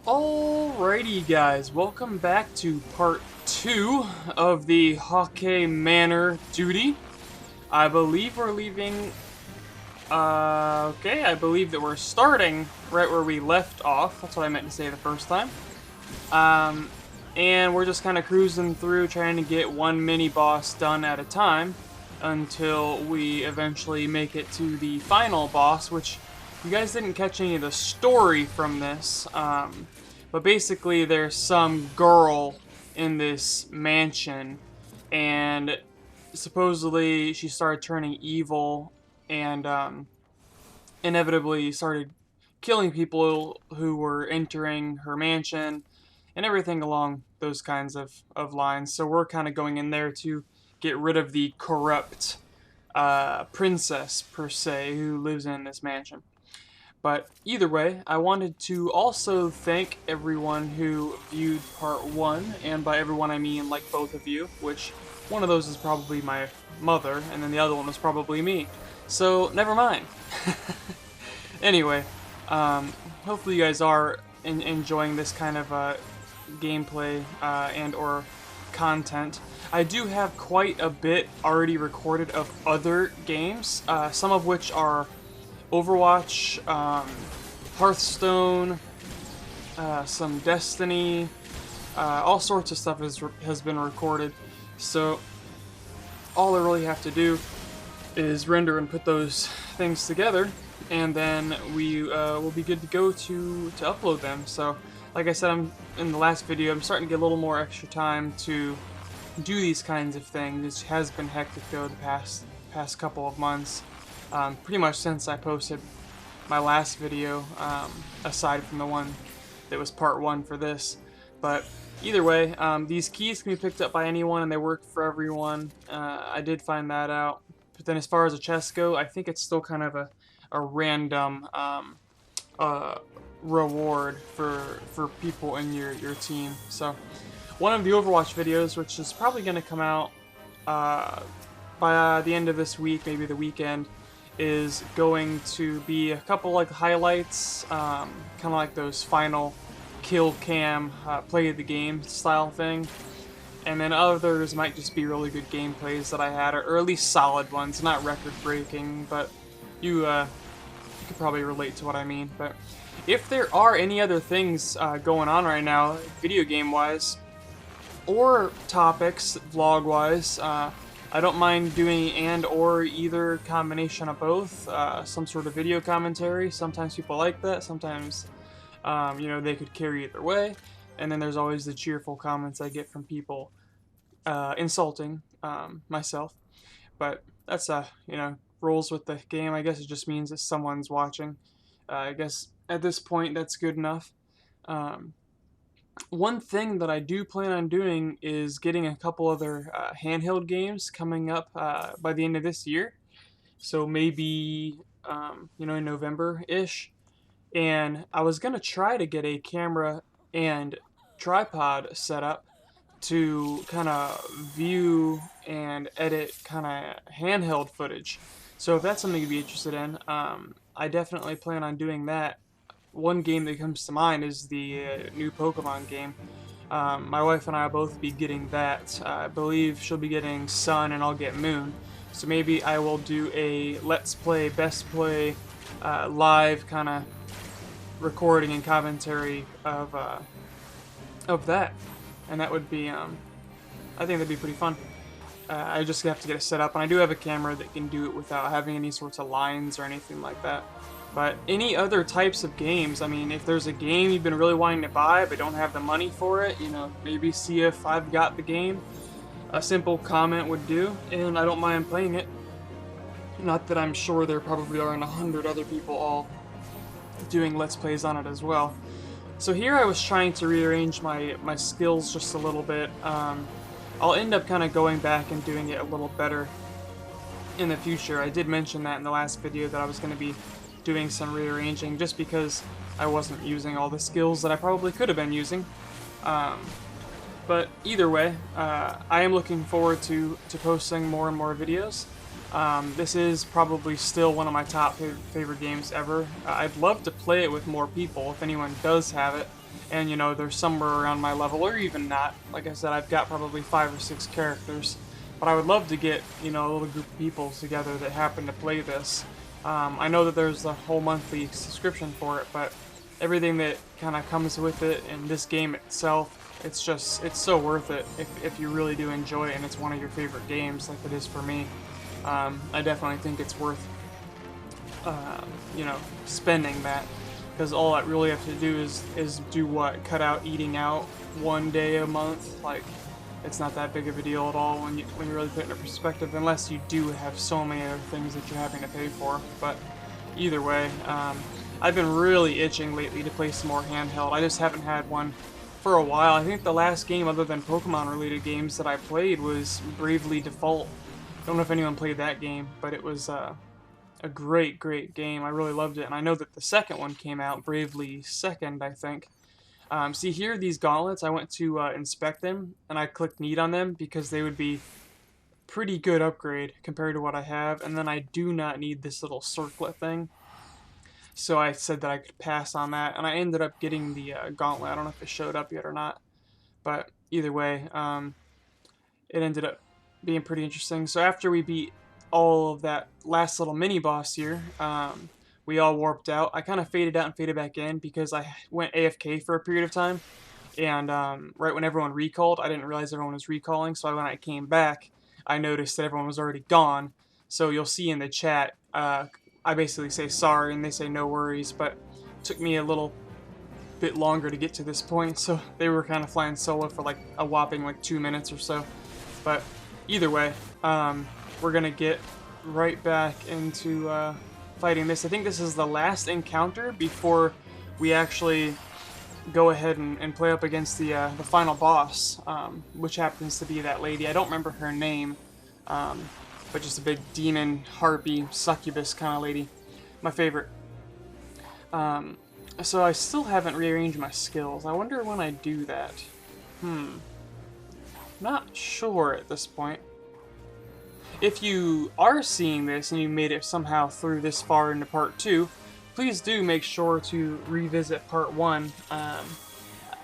Alrighty guys, welcome back to part 2 of the Haukke Manor Duty. I believe we're leaving, okay, I believe that we're starting right where we left off. That's what I meant to say the first time. And we're just kind of cruising through trying to get one mini-boss done at a time until we eventually make it to the final boss, which you guys didn't catch any of the story from this, but basically there's some girl in this mansion, and supposedly she started turning evil and inevitably started killing people who were entering her mansion and everything along those kinds of lines. So we're kind of going in there to get rid of the corrupt princess, per se, who lives in this mansion. But either way, I wanted to also thank everyone who viewed part 1, and by everyone I mean like both of you, which one of those is probably my mother, and then the other one was probably me. So, never mind. Anyway, hopefully you guys are enjoying this kind of gameplay and or content. I do have quite a bit already recorded of other games, some of which are Overwatch, Hearthstone, some Destiny, all sorts of stuff has been recorded. So all I really have to do is render and put those things together, and then we will be good to go to upload them. So like I said in the last video, I'm starting to get a little more extra time to do these kinds of things. It has been hectic though the past couple of months. Pretty much since I posted my last video, aside from the one that was part 1 for this. But either way, these keys can be picked up by anyone and they work for everyone. I did find that out. But then as far as the chests go, I think it's still kind of a random reward for people in your team. So one of the Overwatch videos, which is probably going to come out by the end of this week, maybe the weekend, is going to be a couple like highlights, kind of like those final kill cam play of the game style thing, and then others might just be really good gameplays that I had, or at least solid ones, not record breaking, but you could probably relate to what I mean. But if there are any other things going on right now, video game wise, or topics vlog wise, I don't mind doing and or either combination of both, some sort of video commentary. Sometimes people like that, sometimes you know, they could carry either way, and then there's always the cheerful comments I get from people insulting myself. But that's you know, rolls with the game. I guess it just means that someone's watching. I guess at this point that's good enough. One thing that I do plan on doing is getting a couple other handheld games coming up by the end of this year. So maybe, you know, in November-ish. And I was going to try to get a camera and tripod set up to kind of view and edit kind of handheld footage. So if that's something you'd be interested in, I definitely plan on doing that. One game that comes to mind is the new Pokemon game. My wife and I will both be getting that. I believe she'll be getting Sun and I'll get Moon. So maybe I will do a Let's Play, Best Play, live kind of recording and commentary of that. And that would be, I think that'd be pretty fun. I just have to get it set up, and I do have a camera that can do it without having any sorts of lines or anything like that. But any other types of games, I mean, if there's a game you've been really wanting to buy but don't have the money for it, you know, maybe see if I've got the game. A simple comment would do, and I don't mind playing it. Not that I'm sure there probably aren't 100 other people all doing Let's Plays on it as well. So here I was trying to rearrange my skills just a little bit. I'll end up kind of going back and doing it a little better in the future. I did mention that in the last video that I was going to be doing some rearranging just because I wasn't using all the skills that I probably could have been using. But either way, I am looking forward to posting more and more videos. This is probably still one of my top favorite games ever. I'd love to play it with more people if anyone does have it. and you know they're somewhere around my level or even not. Like I said, I've got probably 5 or 6 characters, but I would love to get, you know, a little group of people together that happen to play this. I know that there's a whole monthly subscription for it, but everything that kind of comes with it and this game itself, it's so worth it if you really do enjoy it and it's one of your favorite games like it is for me. I definitely think it's worth you know, spending that, because all I really have to do is do what? Cut out eating out one day a month. Like, it's not that big of a deal at all when you really put it into perspective, unless you do have so many other things that you're having to pay for. But either way, I've been really itching lately to play some more handheld. I just haven't had one for a while. I think the last game other than Pokemon related games that I played was Bravely Default. I don't know if anyone played that game, but it was a great game. I really loved it, and I know that the second one came out, Bravely Second, I think. See here, these gauntlets, I went to inspect them, and I clicked need on them because they would be pretty good upgrade compared to what I have, and then I do not need this little circlet thing. So I said that I could pass on that, and I ended up getting the gauntlet. I don't know if it showed up yet or not, but either way, it ended up being pretty interesting. So after we beat all of that last little mini boss here, we all warped out. I kind of faded out and faded back in because I went AFK for a period of time, and right when everyone recalled, I didn't realize everyone was recalling, so when I came back, I noticed that everyone was already gone. So you'll see in the chat, I basically say sorry, and they say no worries, but it took me a little bit longer to get to this point, so they were kind of flying solo for like a whopping like 2 minutes or so. But either way, we're gonna get right back into fighting this. I think this is the last encounter before we actually go ahead and play up against the final boss, which happens to be that lady. I don't remember her name, but just a big demon, harpy, succubus kind of lady. My favorite. So I still haven't rearranged my skills. I wonder when I do that. Not sure at this point. If you are seeing this and you made it somehow through this far into part 2, please do make sure to revisit part 1.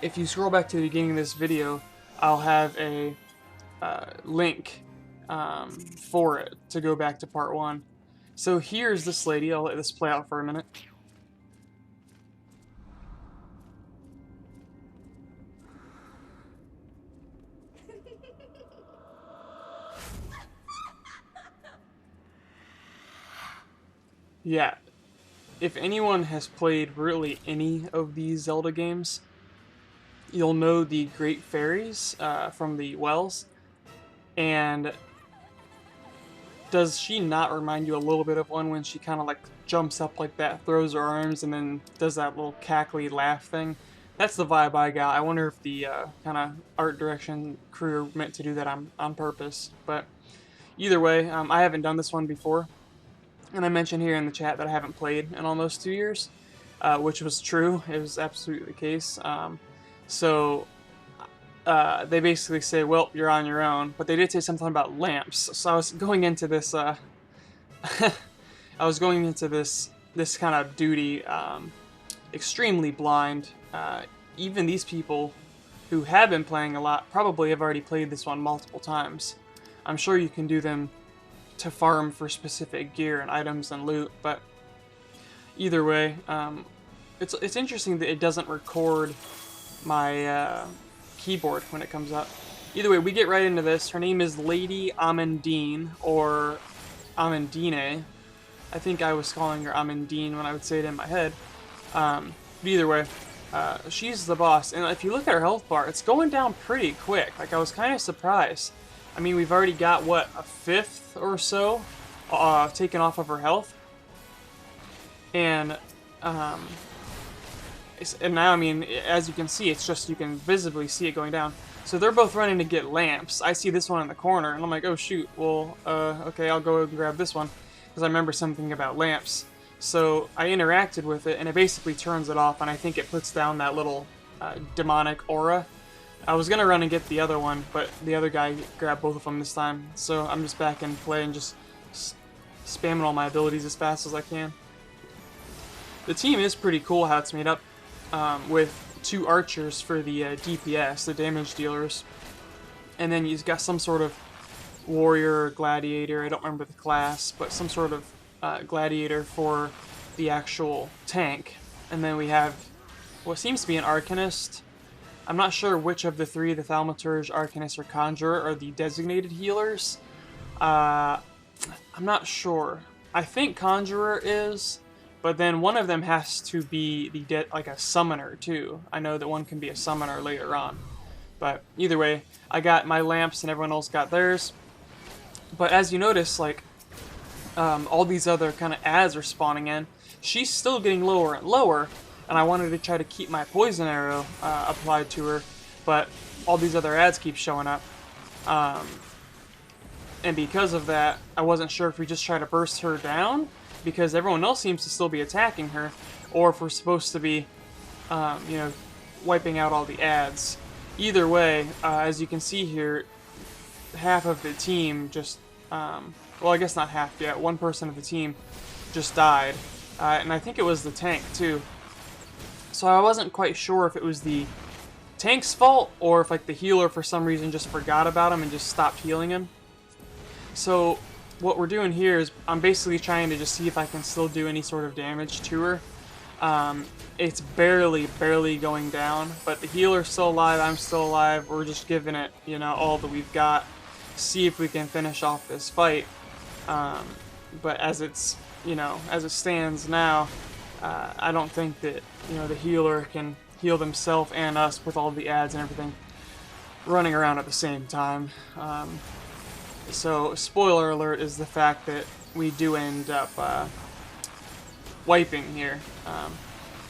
If you scroll back to the beginning of this video, I'll have a link for it to go back to part 1. So here's this lady. I'll let this play out for a minute. Yeah, if anyone has played really any of these Zelda games, you'll know the Great Fairies from the Wells. And does she not remind you a little bit of one when she kind of like jumps up like that, throws her arms, and then does that little cackly laugh thing? That's the vibe I got. I wonder if the kind of art direction crew meant to do that on purpose. But either way, I haven't done this one before. And I mentioned here in the chat that I haven't played in almost 2 years, which was true. It was absolutely the case. So they basically say, well, you're on your own. But they did say something about lamps. So I was going into this, I was going into this kind of duty extremely blind. Even these people who have been playing a lot probably have already played this one multiple times. I'm sure you can do them to farm for specific gear and items and loot, but either way, it's interesting that it doesn't record my keyboard when it comes up. Either way, we get right into this. Her name is Lady Amandine, or Amandine. I think I was calling her Amandine when I would say it in my head. But either way, she's the boss, and if you look at her health bar, it's going down pretty quick. Like, I was kind of surprised. I mean, we've already got, what, a fifth or so taken off of her health. And now, I mean, as you can see, it's just, you can visibly see it going down. So they're both running to get lamps. I see this one in the corner, and I'm like, oh shoot, well, okay, I'll go and grab this one, because I remember something about lamps. So I interacted with it, and it basically turns it off, and I think it puts down that little demonic aura. I was gonna run and get the other one, but the other guy grabbed both of them this time. So I'm just back in play and just spamming all my abilities as fast as I can. The team is pretty cool how it's made up, with 2 archers for the DPS, the damage dealers, and then you've got some sort of warrior or gladiator, I don't remember the class, but some sort of gladiator for the actual tank. And then we have what seems to be an arcanist. I'm not sure which of the 3, the thaumaturge, arcanist, or conjurer, are the designated healers. I'm not sure. I think conjurer is, but then one of them has to be like a summoner too. I know that one can be a summoner later on. But either way, I got my lamps and everyone else got theirs. But as you notice, like, all these other kind of ads are spawning in. She's still getting lower and lower, and I wanted to try to keep my poison arrow applied to her, but all these other ads keep showing up. And because of that, I wasn't sure if we just try to burst her down, because everyone else seems to still be attacking her, or if we're supposed to be, you know, wiping out all the ads. Either way, as you can see here, half of the team just, well, I guess not half yet, 1 person of the team just died. And I think it was the tank, too. So I wasn't quite sure if it was the tank's fault, or if, like, the healer for some reason just forgot about him and just stopped healing him. So what we're doing here is I'm basically trying to just see if I can still do any sort of damage to her. It's barely going down, but the healer's still alive, I'm still alive. We're just giving it, you know, all that we've got. See if we can finish off this fight. But as it's, you know, as it stands now, I don't think that, you know, the healer can heal themselves and us with all the ads and everything running around at the same time. So spoiler alert is the fact that we do end up wiping here.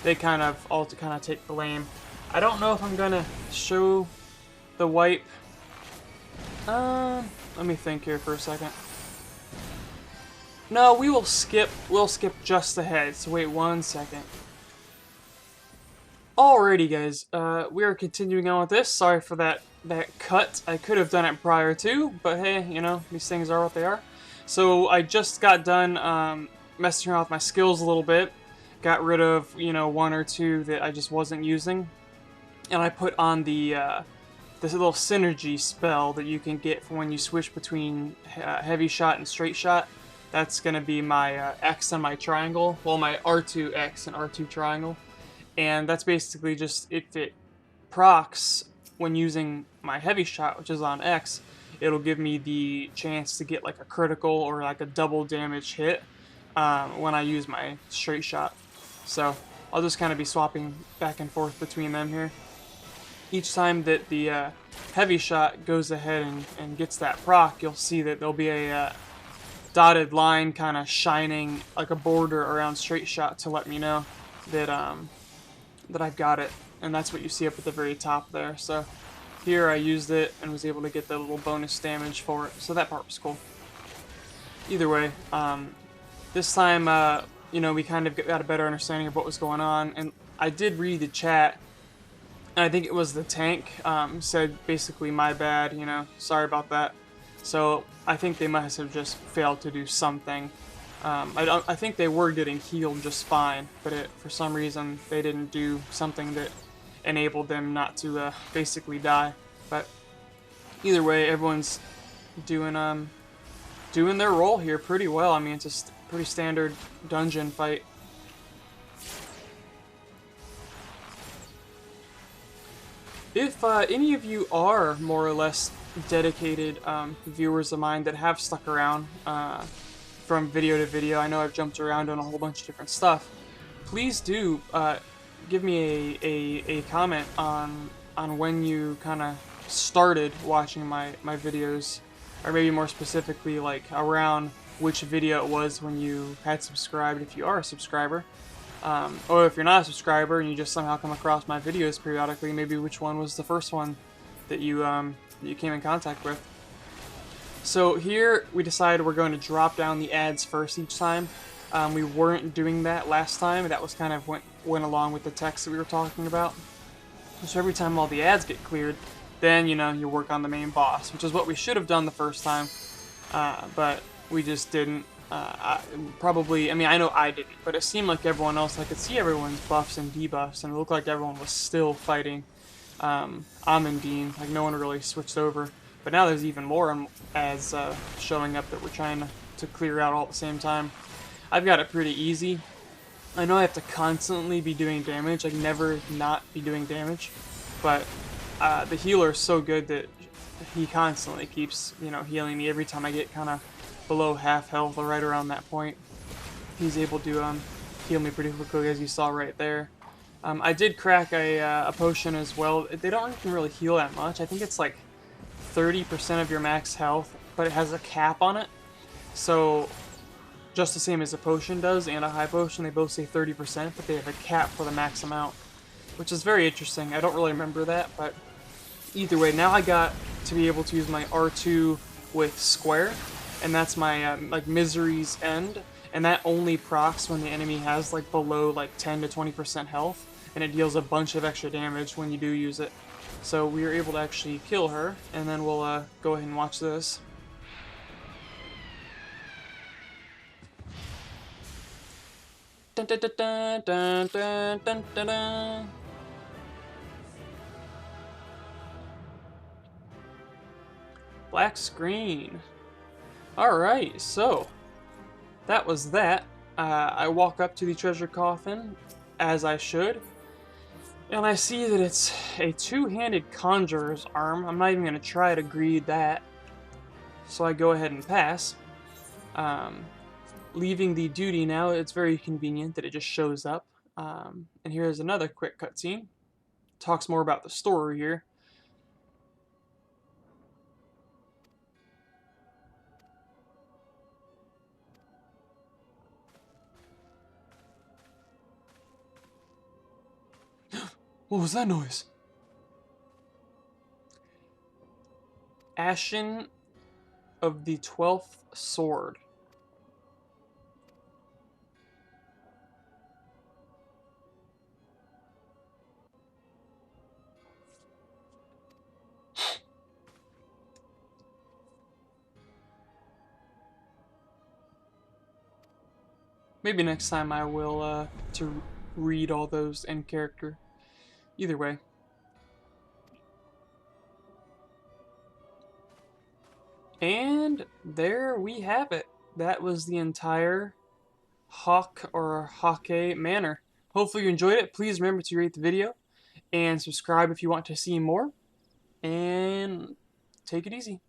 They kind of all take blame. I don't know if I'm gonna show the wipe. Let me think here for a second. No, we will skip. We'll skip just ahead. So wait 1 second. Alrighty, guys. We are continuing on with this. Sorry for that cut. I could have done it prior to, but hey, you know, these things are what they are. So I just got done messing around with my skills a little bit. Got rid of, you know, 1 or 2 that I just wasn't using, and I put on the this little synergy spell that you can get from when you switch between heavy shot and straight shot. That's gonna be my X and my triangle. Well, my R2 X and R2 triangle, and that's basically just if it procs when using my heavy shot, which is on X, it'll give me the chance to get like a critical or like a double damage hit when I use my straight shot. So I'll just kind of be swapping back and forth between them here. Each time that the heavy shot goes ahead and gets that proc, you'll see that there'll be a dotted line kind of shining like a border around straight shot to let me know that that I've got it. And that's what you see up at the very top there. So here I used it and was able to get the little bonus damage for it. So that part was cool. Either way, this time, you know, we kind of got a better understanding of what was going on. And I did read the chat, and I think it was the tank said basically, my bad, you know, sorry about that. So I think they must have just failed to do something. I think they were getting healed just fine, but for some reason they didn't do something that enabled them not to basically die. But either way, everyone's doing their role here pretty well. I mean, it's a pretty standard dungeon fight. If any of you are more or less dedicated viewers of mine that have stuck around from video to video, I know I've jumped around on a whole bunch of different stuff, please do give me a comment on when you kind of started watching my videos, or maybe more specifically, like around which video it was when you had subscribed, if you are a subscriber, or if you're not a subscriber and you just somehow come across my videos periodically, maybe which one was the first one that you came in contact with. So here we decided we're going to drop down the ads first each time. We weren't doing that last time. That was kind of went along with the text that we were talking about. So every time all the ads get cleared, then, you know, you work on the main boss, which is what we should have done the first time, but we just didn't. Probably, I mean, I know I didn't, but it seemed like everyone else, I could see everyone's buffs and debuffs, and it looked like everyone was still fighting Amandine, like no one really switched over. But now there's even more as showing up that we're trying to clear out all at the same time. I've got it pretty easy. I know I have to constantly be doing damage, like never not be doing damage, but the healer is so good that he constantly keeps, you know, healing me every time I get kind of below half health or right around that point. He's able to heal me pretty quickly, as you saw right there. I did crack a potion as well. They don't even really heal that much. I think it's like 30% of your max health, but it has a cap on it. So just the same as a potion does and a high potion, they both say 30%, but they have a cap for the max amount, which is very interesting. I don't really remember that, but either way, now I got to be able to use my R2 with square, and that's my like Misery's End, and that only procs when the enemy has like below like 10 to 20% health, and it deals a bunch of extra damage when you do use it. So we were able to actually kill her, and then we'll go ahead and watch this. Dun, dun, dun, dun, dun, dun, dun, dun. Black screen. Alright, so that was that. I walk up to the treasure coffin, as I should, and I see that it's a two-handed conjurer's arm. I'm not even going to try to greed that, so I go ahead and pass. Leaving the duty now, it's very convenient that it just shows up. And here's another quick cutscene. Talks more about the story here. What was that noise? Ashen of the 12th Sword. Maybe next time I will to read all those in character. Either way. And there we have it. That was the entire Haukke Manor. Hopefully you enjoyed it. Please remember to rate the video and subscribe if you want to see more. And take it easy.